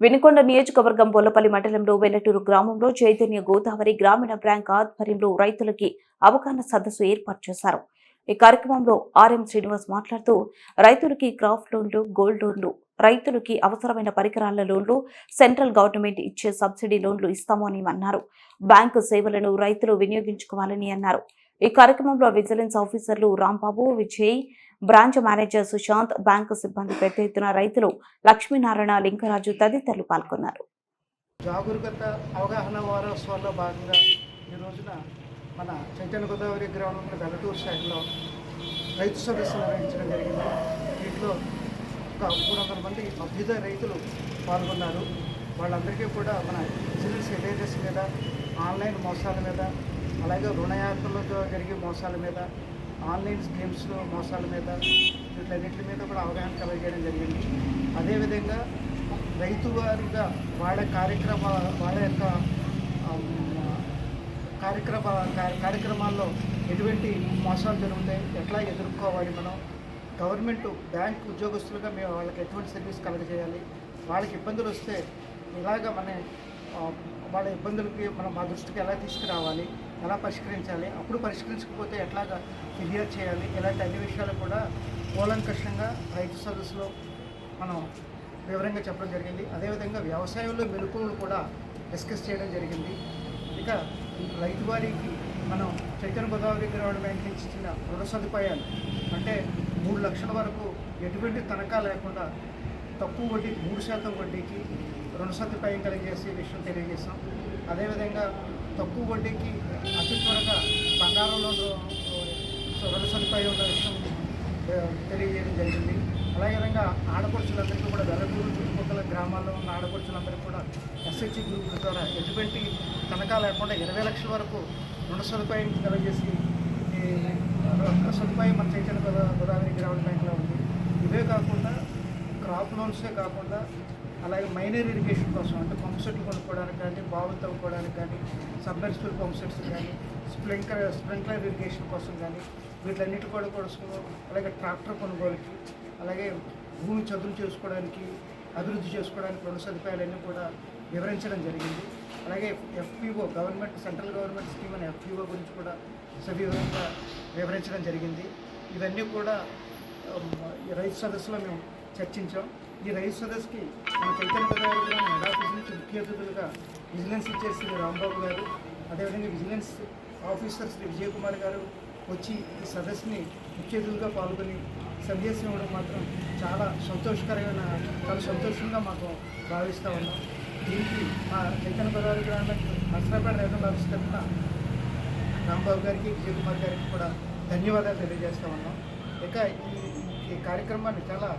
వినుకొండ నియోజకవర్గం బొల్లపల్లి మండలంలో వెల్లటూరు గ్రామంలో చైతన్య గోదావరి గ్రామీణ బ్యాంక్ ఆధ్వర్యంలో రైతులకి అవగాహన సదస్సు ఏర్పాటు చేశారు. ఈ కార్యక్రమంలో ఆర్ఎం శ్రీనివాస్ మాట్లాడుతూ రైతులకి క్రాప్ లోన్లు, గోల్డ్ లోన్లు, రైతులకి అవసరమైన పరికరాల లోన్లు, సెంట్రల్ గవర్నమెంట్ ఇచ్చే సబ్సిడీ లోన్లు ఇస్తామని అన్నారు. బ్యాంకు సేవలను రైతులు వినియోగించుకోవాలని అన్నారు. ఈ కార్యక్రమంలో విజిలెన్స్ ఆఫీసర్లు Rambabu, Vijay, branch manager Sushant, bank సిబ్బంది పెద్ద ఎత్తున రైతులు, లక్ష్మీనారాయణ, లింగరాజు తదితరులు పాల్గొన్నారు. జాగరూకత అవగాహన వారోత్సవాల్లో భాగంగా ఈ రోజున మన చైతన్య గోదావరి గ్రామంలో వెల్లటూరు సైడ్లో రైతు సదస్సు నిర్వహించడం జరిగింది. వీటిలో ఒక 300 మంది అభ్యుదయ రైతులు పాల్గొన్నారు. వాళ్ళందరికీ కూడా మన బిజినెస్ అవేర్నెస్ మీద, ఆన్లైన్ మోసాల మీద, అలాగే రుణ యాత్రలతో జరిగే మోసాల మీద, ఆన్లైన్ స్కీమ్స్లో మోసాల మీద, వీటన్నిటి మీద కూడా అవగాహన కలగజేయడం జరిగింది. అదేవిధంగా రైతు వారిగా వాళ్ళ యొక్క కార్యక్రమాల్లో ఎటువంటి మోసాలు జరుగుతాయి, ఎట్లా ఎదుర్కోవాలి, మనం గవర్నమెంట్ బ్యాంక్ ఉద్యోగస్తులుగా మేము వాళ్ళకి ఎటువంటి సర్వీస్ కలగజేయాలి, వాళ్ళకి ఇబ్బందులు వస్తే ఇలాగ వాళ్ళ ఇబ్బందులకి మనం మా దృష్టికి ఎలా తీసుకురావాలి, ఎలా పరిష్కరించాలి, అప్పుడు పరిష్కరించకపోతే ఎట్లాగా ఫిర్యాదు చేయాలి, ఇలాంటి అన్ని విషయాలు కూడా కూలంకషంగా రైతు సదస్సులో మనం వివరంగా చెప్పడం జరిగింది. అదేవిధంగా వ్యవసాయంలో మెలకువలు కూడా డిస్కస్ చేయడం జరిగింది. ఇక రైతు వారికి మనం చైతన్య గోదావరి గ్రామీణ బ్యాంక్ నుంచి ఇచ్చిన రుణ సదుపాయాలు అంటే 3 లక్షల వరకు ఎటువంటి తనఖా లేకుండా తక్కువ వడ్డీ 3% వడ్డీకి రుణ సదుపాయం కలిగజేసే విషయం తెలియజేస్తాం. అదేవిధంగా తక్కువ వడ్డీకి అతి త్వరగా బంగారంలో రుణ సదుపాయం ఉన్న విషయం తెలియజేయడం జరిగింది. అలాగే విధంగా ఆడపడుచులందరికీ కూడా వెల్లటూరు చుట్టుపక్కల గ్రామాల్లో ఉన్న ఆడపడుచులందరికీ కూడా ఎస్హెచ్జి గ్రూప్ ద్వారా ఎటువంటి తనఖా లేకుండా 20 లక్షల వరకు రుణ సదుపాయం కలిగజేసి ఈ సదుపాయం మన చైతన్య గోదావరి గ్రామీణ బ్యాంకులో ఉంది. ఇవే కాకుండా క్రాప్ లోన్సే కాకుండా అలాగే మైనర్ ఇరిగేషన్ కోసం అంటే పంప్ సెట్లు కొనుక్కోవడానికి కానీ, బావులు తవ్వుకోవడానికి కానీ, సబ్మెర్సిబుల్ పంప్ సెట్స్ కానీ, స్ప్రింక్లర్ ఇరిగేషన్ కోసం కానీ, వీటన్నిటి కూడా అలాగే ట్రాక్టర్ కొనుగోలుకి, అలాగే భూమి చదును చేసుకోవడానికి, అభివృద్ధి చేసుకోవడానికి రుణ సదుపాయాలన్నీ కూడా వివరించడం జరిగింది. అలాగే ఎఫ్పిఓ సెంట్రల్ గవర్నమెంట్ స్కీమ్ అనే ఎఫ్పిఓ గురించి కూడా సవివరంగా వివరించడం జరిగింది. ఇవన్నీ కూడా రైతు సదస్సులో మేము చర్చించాం. ఈ రైతు సదస్సుకి మన చైతన్య గోదావరి గ్రామం హెడ్ ఆఫీస్ నుంచి ముఖ్య అతిథులుగా విజిలెన్స్ ఇచ్చేసి రాంబాబు గారు, అదేవిధంగా విజిలెన్స్ ఆఫీసర్ శ్రీ విజయ్ కుమార్ గారు వచ్చి ఈ సదస్సుని ముఖ్య అతిథులుగా పాల్గొని సందేశం ఇవ్వడం మాత్రం చాలా సంతోషంగా మాకు భావిస్తూ ఉన్నాం. దీనికి మా చైతన్య గోదావరి గ్రామం నర్సరాపేట రైతుల ఆఫీస్ తరఫున రాంబాబు గారికి, విజయ్ కుమార్ గారికి కూడా ధన్యవాదాలు తెలియజేస్తూ ఉన్నాం. ఇక ఈ కార్యక్రమాన్ని చాలా